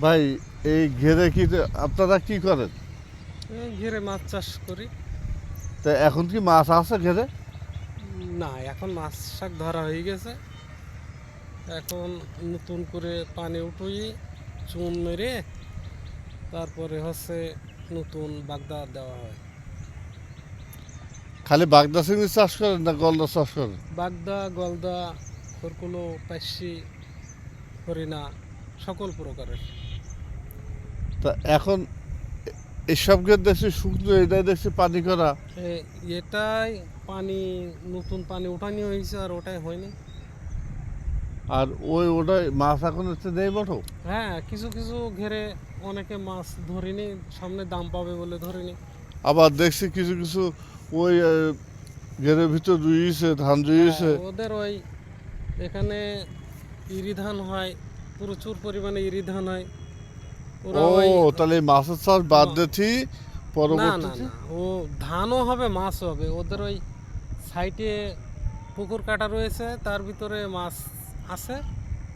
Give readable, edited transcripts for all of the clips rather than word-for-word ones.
ভাই এই ঘেরে কি আপনারা কি করেন? ঘেরে মাছ চাষ করি। তা এখন কি মাছ আছে ঘেরে? না, এখন মাছ শাক ধরা হয়ে গেছে। এখন নতুন করে পানি উঠুই চুন মেরে তারপরে হচ্ছে নতুন বাগদা দেওয়া হয়। খালি বাগদা চিংড়ি চাষ করেন না গলদা চাষ করেন? বাগদা, গলদা, খরকুলো, পাইসি, হরিণা সকল প্রকারের। তা এখন এসব ঘের দেখছি শুকনো, এটাই দেখছি পানি করা। এটাই পানি, নতুন পানি উঠানি হয়েছে আর ওটাই হয়নি। আর ওটাই মাছ এখন হচ্ছে নেই বটো। হ্যাঁ, কিছু কিছু ঘেরে অনেকে মাছ ধরিনি, সামনে দাম পাবে বলে ধরিনি। আবার দেখছি কিছু কিছু ওই ঘেরের ভিতর রুইছে, ধান রুইছে। ওদের ওই এখানে ইরি ধান হয়, প্রচুর পরিমাণে ইরি ধান হয়। ওরা ও ওই তাহলে এই মাছের চাষ বাদ না দিয়েছি না পরবর্তীতে। না, ও ধানও হবে মাছও হবে। ওদের ওই সাইডে পুকুর কাটা রয়েছে, তার ভিতরে মাছ আছে,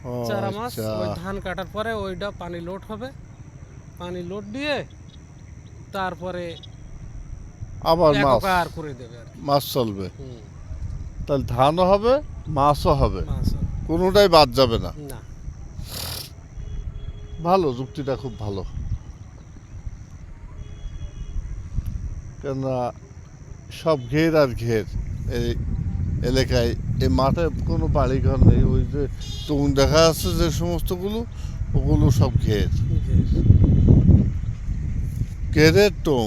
ও চারা মাছ। আচ্ছা, ওই ধান কাটার পরে ওইটা পানি লোড হবে, পানি লোড দিয়ে তারপরে আবার মাছ এককার করে দেবে আর কি। মাছ চলবে। হুম, তাহলে ধানও হবে, মাছও হবে, মাছ হবে। কোনোটাই বাদ যাবে না। না, ভালো, যুক্তিটা খুব ভালো। কেননা সব ঘের আর ঘের এই এলাকায়। এই মাঠে কোনো বাড়িঘর নেই, ওই যে টুং দেখা যাচ্ছে যে সমস্তগুলো, ওগুলো সব ঘের, ঘেরের টুং।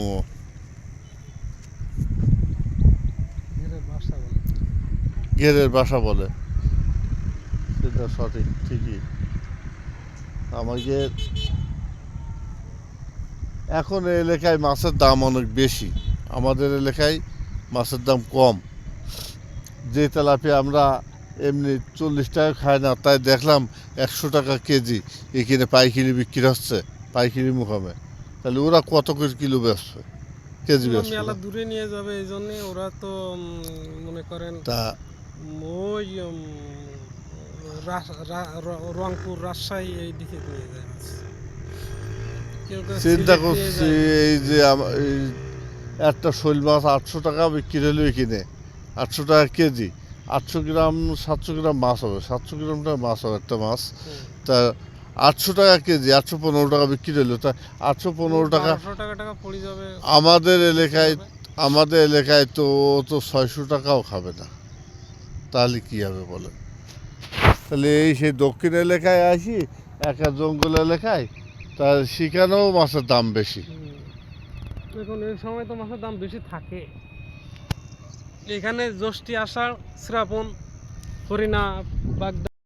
ঘেরের বাসা বলে। ঘেরের বাসা বলে, সেটা সঠিক, ঠিকই। আমাকে এখন এই এলাকায় মাছের দাম অনেক বেশি, আমাদের এলাকায় মাছের দাম কম। যে তেলাপিয়া আমরা এমনি 40 টাকা খাই না, তাই দেখলাম 100 টাকা কেজি এখানে পাইকারি বিক্রি হচ্ছে, পাইকারি মুকামে। তাহলে ওরা কত করে কিলো বেচছে, কেজি ওরা বেচছে মেলা না? দূরে নিয়ে যাবে, এই জন্যে ওরা তো মনে করেন তা ওই রংপুর, রাজশাহী এই দিকে নিয়ে যায় মাছ। কেউ কেউ চিন্তা সিলেট নিয়ে করছি, যায়। এই যে এই একটা শোল মাছ 800 টাকা বিক্রি হলো এখানে, 800 টাকা কেজি। 800 গ্রাম 700 গ্রাম মাছ হবে, 700 গ্রামটা মাছ হবে একটা মাছ। হুম। তা 800 টাকা কেজি, 815 টাকা বিক্রি হলো। তা 815 টাকা 1200 টাকা পড়ে যাবে। আমাদের বেশি এলাকায়, হবে। আমাদের এলাকায় তো ও তো 600 টাকাও খাবে না। তাহলে কী হবে বলেন? তাহলে এই সেই দক্ষিণ এলাকায় আসি, একা জঙ্গল এলাকায়, তার সেখানেও মাছের দাম বেশি। এখন এই সময় তো মাছের দাম বেশি থাকে। এখানে জ্যৈষ্ঠী, আষাঢ়, শ্রাবণ, হরিণা, বাগদা